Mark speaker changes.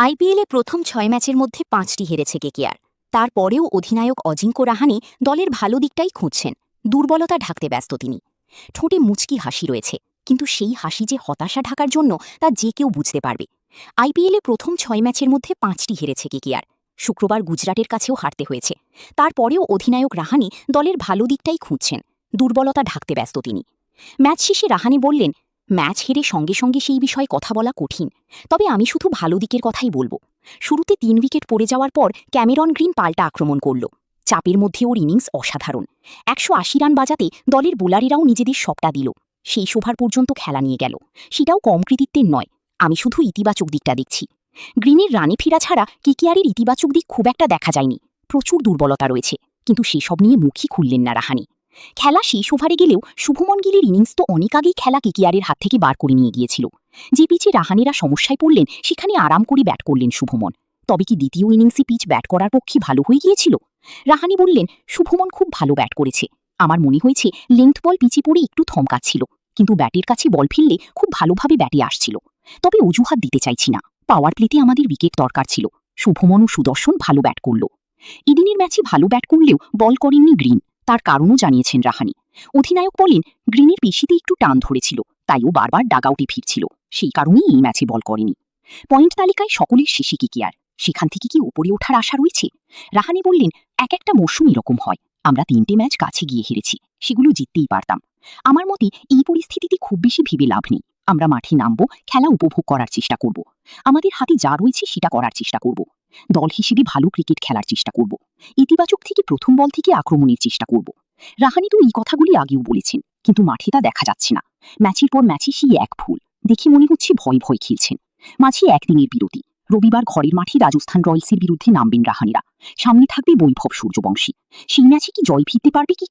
Speaker 1: আইপিএলে প্রথম ৬ ম্যাচের মধ্যে ৫টি হেরেছে কেকেআর। তারপরেও অধিনায়ক অজিঙ্ক্য রাহানে দলের ভালো দিকটাই খুঁজছেন, দুর্বলতা ঢাকতে ব্যস্ত তিনি। ঠোঁটে মুচকি হাসি রয়েছে, কিন্তু সেই হাসি যে হতাশা ঢাকার জন্য তা যে কেউ বুঝতে পারবে। আইপিএলে প্রথম ৬ ম্যাচের মধ্যে ৫টি হেরেছে কেকেআর। শুক্রবার গুজরাটের কাছেও হারতে হয়েছে। তারপরেও অধিনায়ক রাহানে দলের ভালো দিকটাই খুঁজছেন, দুর্বলতা ঢাকতে ব্যস্ত তিনি। ম্যাচ শেষে রাহানে বললেন, ম্যাচ হেরে সঙ্গে সঙ্গে সেই বিষয়ে কথা বলা কঠিন, তবে আমি শুধু ভালো দিকের কথাই বলবো। শুরুতে ৩ উইকেট পড়ে যাওয়ার পর ক্যামেরন গ্রিন পাল্টা আক্রমণ করল। চাপের মধ্যে ওর ইনিংস অসাধারণ। ১৮০ রান বাজাতে দলের বোলারেরাও নিজেদের সবটা দিল। সেই ওভার পর্যন্ত খেলা নিয়ে গেল, সেটাও কম কৃতিত্বের নয়। আমি শুধু ইতিবাচক দিকটা দেখছি। গ্রিনের রানে ফেরা ছাড়া কেকেআরের ইতিবাচক দিক খুব একটা দেখা যায়নি। প্রচুর দুর্বলতা রয়েছে, কিন্তু সেসব নিয়ে মুখই খুললেন না রাহানে। খেলা শেষ ওভারে গেলেও শুভমন গিলের ইনিংস তো অনেক আগেই খেলা কেকেআরের হাত থেকে বার করে নিয়ে গিয়েছিল। যে পিচে রাহানেরা সমস্যায় পড়লেন সেখানে আরাম করে ব্যাট করলেন শুভমন। তবে কি দ্বিতীয় ইনিংসে পিচ ব্যাট করার পক্ষে ভালো হয়ে গিয়েছিল? রাহানে বললেন, শুভমন খুব ভালো ব্যাট করেছে। আমার মনে হয়েছে লেংথ বল পিচে পড়ে একটু থমকাচ্ছিল, কিন্তু ব্যাটের কাছে বল ফেললে খুব ভালোভাবে ব্যাটে আসছিল। তবে অজুহাত দিতে চাইছি না, পাওয়ার প্লেতে আমাদের উইকেট দরকার ছিল। শুভমন ও সুদর্শন ভালো ব্যাট করল। এদিনের ম্যাচে ভালো ব্যাট করলেও বল করেননি গ্রিন, তার কারণও জানিয়েছেন রাহানে। অধিনায়ক বলেন, গ্রিনের পেশিতে একটু টান ধরেছিল, তাই ও বারবার ডাগআউটে ফিরছিল, সেই কারণেই এই ম্যাচে বল করেনি। পয়েন্ট তালিকায় সকলের শেষে কেকেআর, সেখান থেকে কি উপরে ওঠার আশা রয়েছে? রাহানে বললেন, এক একটা মরশুম এরকম হয়। আমরা ৩টে ম্যাচ কাছে গিয়ে হেরেছি, সেগুলো জিততেই পারতাম। আমার মতে এই পরিস্থিতিতে খুব বেশি ভেবে লাভ নেই। আমরা মাঠে নামবো, খেলা উপভোগ করার চেষ্টা করব। আমাদের হাতে যা রয়েছে সেটা করার চেষ্টা করব। দল হিসেবে ভালো ক্রিকেট খেলার চেষ্টা করব। ইতিবাচক থেকে প্রথম বল থেকে আক্রমণের চেষ্টা করব। রাহানে তো এই কথাগুলি আগেও বলেছেন, কিন্তু মাঠে তা দেখা যাচ্ছে না। ম্যাচের পর ম্যাচে সেই এক ভুল দেখে মনে হচ্ছে ভয় ভয় খেলছেন। মাঝে একদিনের বিরতি, রবিবার ঘরের মাঠে রাজস্থান রয়্যালসের বিরুদ্ধে নামবেন রাহানেরা। সামনে থাকবে বৈভব সূর্যবংশী। সেই ম্যাচে কি জয় ফিরতে পারবে কি